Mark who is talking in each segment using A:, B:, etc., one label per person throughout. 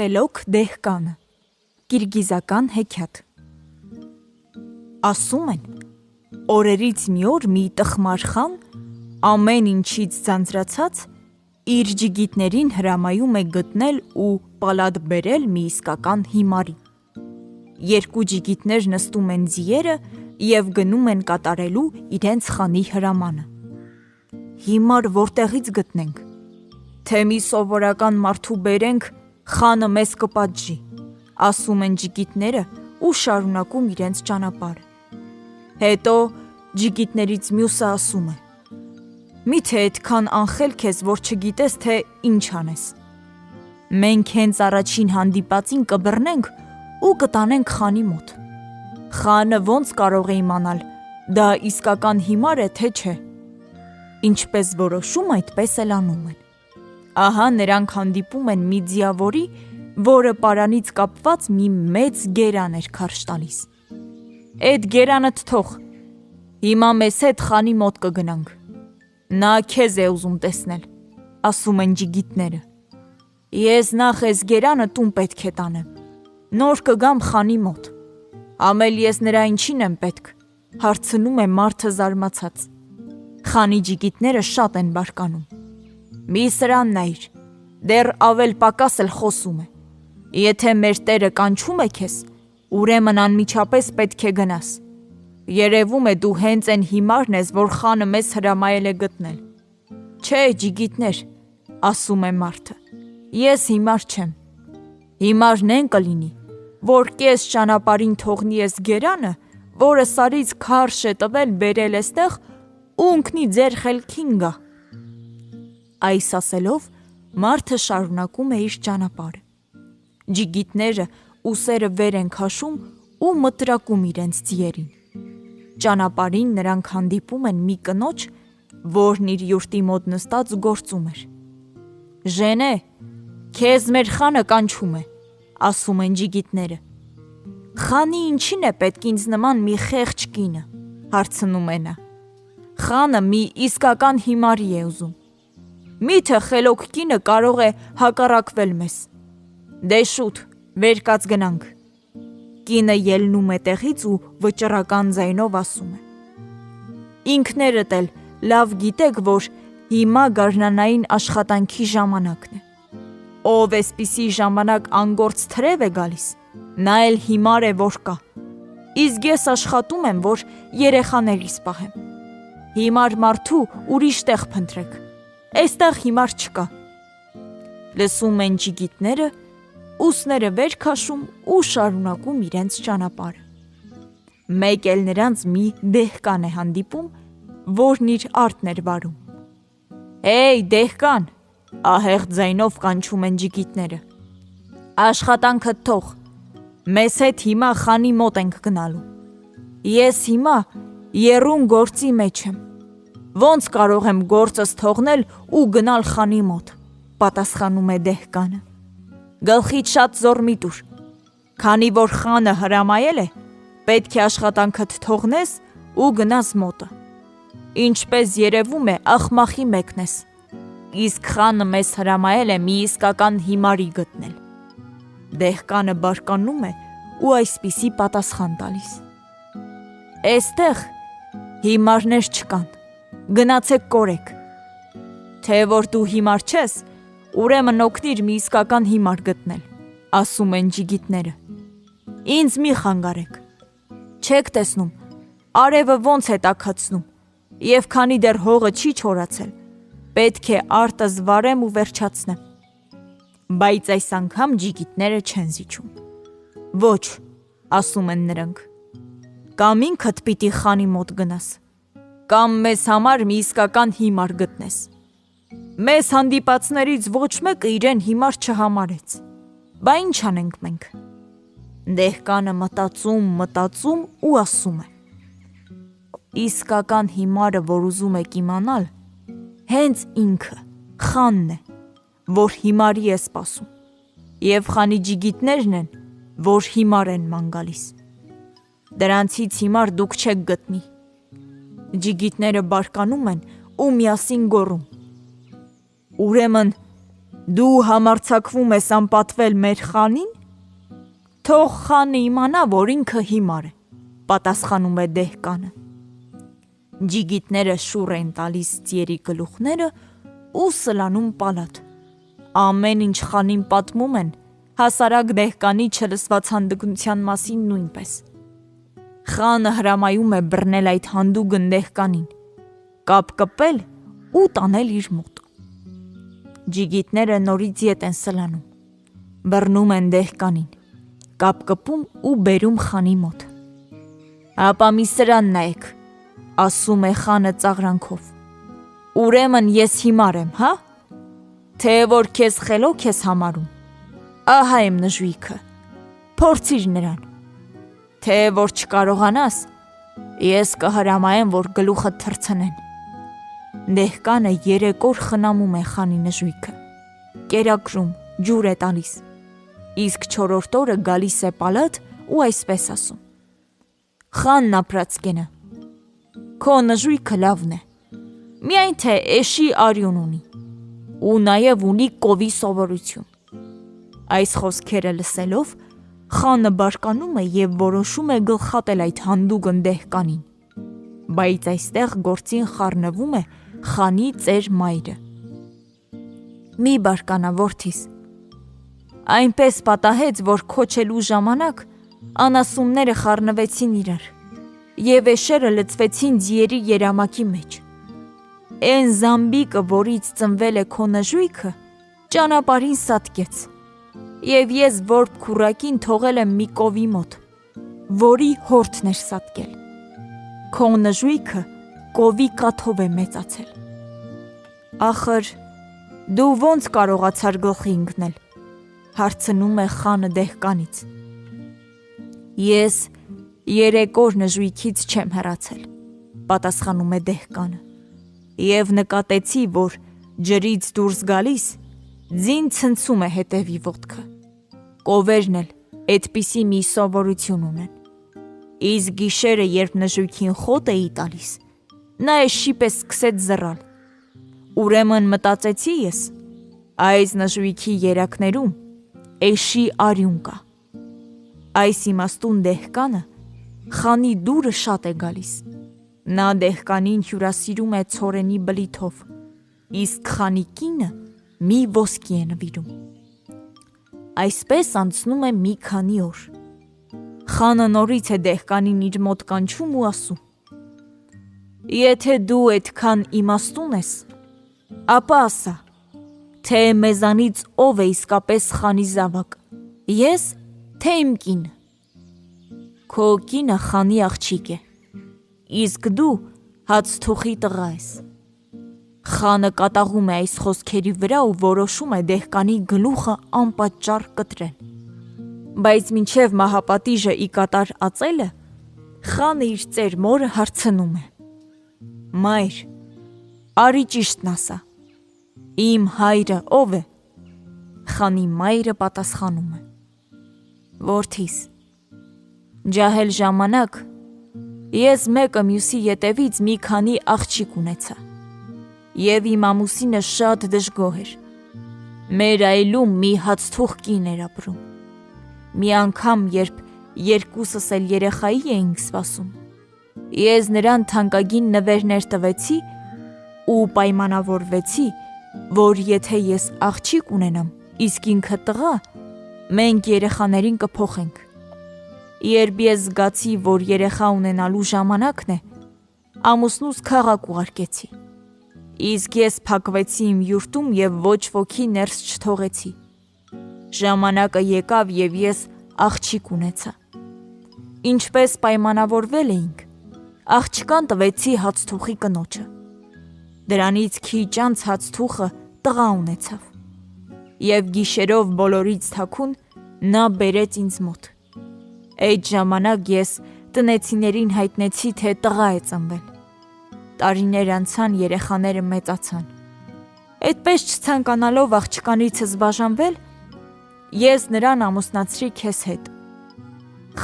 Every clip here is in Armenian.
A: Խելոք դեհկանը Կիրգիզական հեքիաթ Ասում են, օրերից մի օր մի տխմար խան ամեն ինչից ձանձրացած իր ջիգիտներին հրամայում է գտնել ու պալատ բերել մի իսկական հիմարի։ Երկու ջիգիտներ նստում են ձիերը և գնում են կատարելու իրենց խանի հրամանը։ Հիմար որտեղից գտնենք, թե մի սովորական մարդու բերենք, խանը մեզ կպատժի, ասում են ջիգիտները ու շարունակում իրենց ճանապարհը։ Հետո ջիգիտներից մյուսը ասում է. Միթե այդքան անխելք ես, որ չգիտես, թե ինչ անես։ Մենք հենց առաջին հանդիպածին կբռնենք ու կտանենք խանի մոտ։ Խանը ոնց կարող է իմանալ, դա իսկական հիմար է, թե չէ։ Ինչպես որոշում, այդպես էլ անում են։ Ահա նրանք հանդիպում են մի ձիավորի, որը պարանից կապված մի մեծ գերան էր քարշ տալիս։ Էդ գերանդ թող, հիմա մեզ հետ խանի մոտ կգնանք։ Նա քեզ է ուզում տեսնել, ասում են ջիգիտները։ Ես նախ էս գերանը տուն պետք է տանեմ, նոր կգամ խանի մոտ։ Ամել ես նրա ինչին եմ պետք, հարցնում է մարդը զարմացած։ Խանի ջիգիտները շատ են բարկանում։ Մի սրան նայիր, դեռ ավել պակաս էլ խոսում է։ Եթե մեր տերը կանչում է քեզ, ուրեմն անմիջապես պետք է գնաս։ Երևում է դու հենց այն հիմարն ես, որ խանը մեզ հրամայել է գտնել։ Չէ, ջիգիտներ, ասում է մարդը, ես հիմար չեմ։ Հիմարն են կլինի, որ կես ճանապարհին թողնի ես գերանը, որը սարից քարշ է տվել բերել էստեղ ու ընկնի ձեր խելքին գա։ Այս ասելով մարդը շարունակում է իր ճանապարհը։ Ջիգիտները ուսերը վեր են քաշում ու մտրակում իրենց ձիերին։ Ճանապարհին նրանք հանդիպում են մի կնոջ, որն իր յուրտի մոտ նստած գործում էր։ Ժենե, քեզ մեր խանը կանչում է, ասում են ջիգիտները։ Խանի ինչին է պետք ինձ նման մի խեղճ կինը, հարցնում է նա։ Խանը մի իսկական հիմարի է ուզում։ Միթե խելոք կինը կարող է հակառակվել մեզ։ Դե շուտ, վեր կաց գնանք։ Կինը ելնում է տեղից ու վճռական ձայնով ասում է. Ինքներդ էլ լավ գիտեք, որ հիմա գարնանային աշխատանքի ժամանակն է։ Ով էսպիսի ժամանակ անգործ թրև է գալիս, նա էլ հիմար է, որ կա։ Իսկ ես աշխատում եմ, որ երեխաներիս պահեմ։ Հիմար մարդու ուրիշ տեղ փնտրեք։ Էստեղ հիմար չկա։ Լսում են ջիգիտները, ուսները վեր քաշում ու շարունակում իրենց ճանապարհը։ Մեկ էլ նրանց մի դեհկան է հանդիպում, որն իր արդն էր վարում։ Հեյ, դեհկան, ահեղ ձայնով կանչում են ջիգիտները։ Աշխատանքդ թող, մեզ հետ հիմա խանի մոտ ենք գնալու։ Ես հիմա եռուն գործի մեջ եմ։ Ոնց կարող եմ գործս թողնել ու գնալ խանի մոտ, պատասխանում է դեհկանը։ Գլխից շատ զոր մի տուր, քանի որ խանը հրամայել է, պետք է աշխատանքդ թողնես ու գնաս մոտը։ Ինչպես երևում է, աղմախի մեկն ես, իսկ խանը մեզ հրամայել է մի իսկական հիմարի գտնել։ Դեհկանը բարկանում է ու այսպիսի պատասխան տալիս. Էստեղ հիմարներ չկան, գնացեք կորեք։ Թե որ դու հիմար չես, ուրեմն օգնիր մի իսկական հիմար գտնել, ասում են ջիգիտները։ Ինձ մի խանգարեք։ Չեք տեսնում, արևը ոնց է տաքացնում, և քանի դեռ հողը չի չորացել, պետք է արտս վարեմ ու վերջացնեմ։ Բայց այս անգամ ջիգիտները չեն զիջում։ Ոչ, ասում են նրանք, կամ ինքդ պիտի խանի մոտ գնաս, կամ մեզ համար մի իսկական հիմար գտնես։ Մեզ հանդիպածներից ոչ մեկը իրեն հիմար չհամարեց։ Բա ինչ անենք մենք։ Դեհկանը մտածում ու ասում է. Իսկական հիմարը, որ ուզում եք իմանալ, հենց ինքը, խանն է, որ հիմարի է սպասում, և խանի ջիգիտներն են, որ հիմար են ման գալիս։ Դրանցից հիմար դուք չեք գտնի։ Ջիգիտները բարկանում են ու միասին գոռում. Ուրեմն Դու համարձակվում ես անպատվել մեր խանին, թող խանը իմանա, որ ինքը հիմար է, պատասխանում է դեհկանը։ Ջիգիտները շուռ են տալիս ծիերի գլուխները ու սլանում պալատ։ Ամեն ինչ խանին պատմում են, հասարակ դեհկանի չլսված հանդգնության մասին նույնպես։ Խանը հրամայում է բռնել այդ հանդուգն դեհկանին, կապել ու տանել իր մոտ։ Ջիգիտները նորից ետ են սլանում, բռնում են դեհկանին, կապում ու բերում խանի մոտ։ Ապա մի սրան նայեք, ասում է խանը ծաղրանքով։ Ուրեմն ես հիմար եմ, հա՞։ Թե որ քեզ խելոք ես համարում, ահա եմ նժույգը, փորձիր նրան։ Թե որ չկարողանաս, ես կհրամայեմ, որ գլուխը թռցնեն։ Դեհկանը 3 օր խնամում է խանի նժույգը, կերակրում, ջուր է տալիս, իսկ 4-րդ օրը գալիս է պալատ ու այսպես ասում. Խանն ապրած կենը, քո նժույգը լավն է, միայն թե էշի արյուն ունի, ու նաև ունի կովի սովորություն։ Այս խոսքերը լսելով, խանը բարկանում է և որոշում է գլխատել այդ հանդուգն դեհկանին, բայց այստեղ գործին խառնվում է խանի ծեր մայրը։ Մի բարկանա, որդիս, այնպես պատահեց, որ քոչելու ժամանակ անասունները խառնվեցին իրար և էշերը լցվեցին ձիերի երամակի մեջ։ Էն զամբիկը, որից ծնվել է քո նժույգը, ճանապարհին սատկեց, և ես որբ քուռակին թողել եմ մի կովի մոտ, որի հորթն էր սատկել։ Քո նժույգը կովի կաթով է մեծացել։ Ախր դու ոնց կարողացար գլխի ընկնել, հարցնում է խանը դեհկանից։ Ես 3 օր նժույգից չեմ հեռացել, պատասխանում է դեհկանը, և նկատեցի, որ ջրից դուրս գալիս ձին ցնցում է հետևի ոտքը։ Կովերն էլ այդպիսի մի սովորություն ունեն։ Իսկ գիշերը, երբ նժույգին խոտ էի տալիս, նա էշի պես սկսեց զռալ։ Ուրեմն մտածեցի ես, այս նժույգի երակներում էշի արյուն կա։ Այս իմաստուն դեհկանը խանի դուրը շատ է գալիս։ Նա դեհկանին հյուրասիրում է ցորենի բլիթով, իսկ խանի կինը մի ոսկի է նվիրում։ Այսպես անցնում է մի քանի օր։ Խանը նորից է դեհկանին իր մոտ կանչում ու ասում. Եթե դու այդքան իմաստուն ես, ապա ասա, թե մեզանից ով է իսկապես խանի զավակ, ես, թե իմ կինը։ Քո կինը խանի աղջիկ է, իսկ դու հացթուխի տղա ես։ Խանը կատաղում է այս խոսքերի վրա ու որոշում է դեհկանի գլուխը անպատճառ կտրել։ Բայց մինչև մահապատիժը ի կատար ածելը, խանը իր ծեր մորը հարցնում է. Մայր, արի ճիշտն ասա, իմ հայրը ով է։ Խանի մայրը պատասխանում է. Որդիս, ջահել ժամանակ ես մեկը մյուսի ետևից մի քանի աղջիկ ունեցա, և իմ ամուսինը շատ դժգոհ էր։ Մեր այլում մի հացթուխ կին էր ապրում։ Մի անգամ, երբ երկուսս էլ երեխայի էինք սպասում, ես նրան թանկագին նվերներ տվեցի ու պայմանավորվեցի, որ եթե ես աղջիկ ունենամ, իսկ ինքը տղա, մենք երեխաներին կփոխենք։ Երբ ես զգացի, որ երեխա ունենալու ժամանակն է, ամուսնուս քաղաք ուղարկեցի, իսկ ես փակվեցի իմ յուրտում և ոչ ոքի ներս չթողեցի։ Ժամանակը եկավ և ես աղջիկ ունեցա։ Ինչպես պայմանավորվել էինք, աղջկան տվեցի հացթուխի կնոջը։ Դրանից քիչ անց հացթուխը տղա ունեցավ, և գիշերով բոլորից թաքուն նա բերեց ինձ մոտ։ Այդ ժամանակ ես տնեցիներին հայտնեցի, թե տղա է ծնվել։ Տարիներ անցան, երեխաները մեծացան։ Այդպես չցանկանալով աղջկանիցս բաժանվել, ես նրան ամուսնացրի քեզ հետ։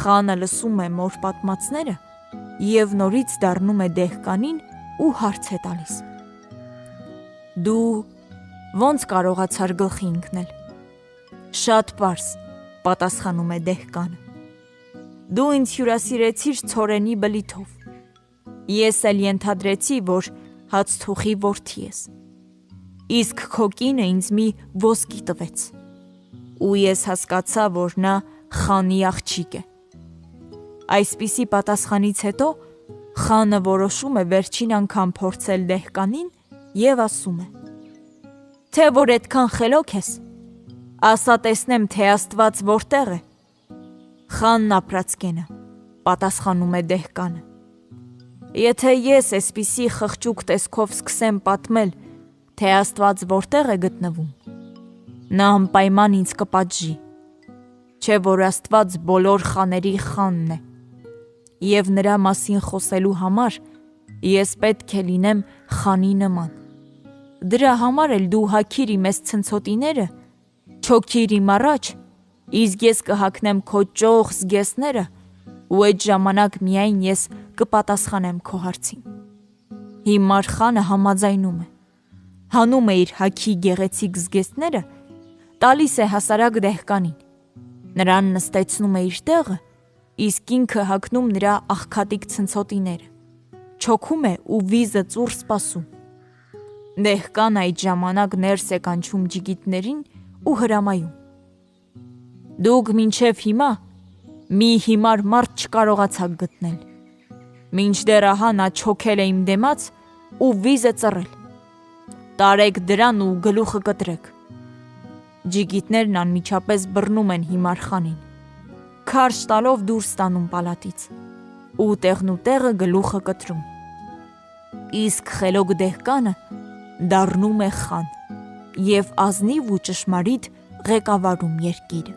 A: Խանը լսում է մոր պատմածները և նորից դառնում է դեհկանին ու հարց է տալիս. Դու ոնց կարողացար գլխի ընկնել։ Շատ պարզ, պատասխանում է դեհկանը։ Դու ինձ հյուրասիրեցիր ցորենի բլիթով։ Ես էլ ենթադրեցի, որ հացթուխի որդի ես։ Իսկ քո կինը ինձ մի ոսկի տվեց։ Ու ես հասկացա, որ նա խանի աղջիկ է։ Այսպիսի պատասխանից հետո խանը որոշում է վերջին անգամ փորձել դեհկանին և ասում է. Թե որ այդքան խելոք ես, ասա տեսնեմ, թե Աստված որտեղ է։ Խանն ապրած կենը, պատասխանում է դեհկանը։ Եթե ես այսպիսի խղճուկ տեսքով սկսեմ պատմել, թե Աստված որտեղ է գտնվում, նա անպայման ինձ կպատժի, չէ որ Աստված բոլոր խաների խանն է, և նրա մասին խոսելու համար ես պետք է լինեմ խանի նման։ Դրա համար էլ դու հագիր իմ այս ցնցոտիները, չոքիր իմ առաջ, իսկ ես կհագնեմ քո ճոխ զգեստները, ու այդ ժամանակ միայն ես կպատասխանեմ քո հարցին։ Հիմար խանը համաձայնում է, հանում է իր հագի գեղեցիկ զգեստները, տալիս է հասարակ դեհկանին, նրան նստեցնում է իր տեղը, իսկ ինքը հագնում նրա աղքատիկ ցնցոտիները, չոքում է ու վիզը ծուռ սպասում։ Դեհկան այդ ժամանակ ներս է կանչում ջիգիտներին ու հրամայում. Դուք մինչև հիմա մի հիմար մարդ չկարողացաք գտնել, մինչդեռ ահա նա չոքել է իմ դեմաց ու վիզ է ծռել։ Տարեք դրան ու գլուխը կտրեք։ Ջիգիտներն անմիջապես բռնում են հիմար խանին, քարշ տալով դուրս տանում պալատից ու տեղնուտեղը գլուխը կտրում։ Իսկ խելոք դեհկանը դառնում է խան և ազնիվ ու ճշմարիտ ղեկավարում երկիրը։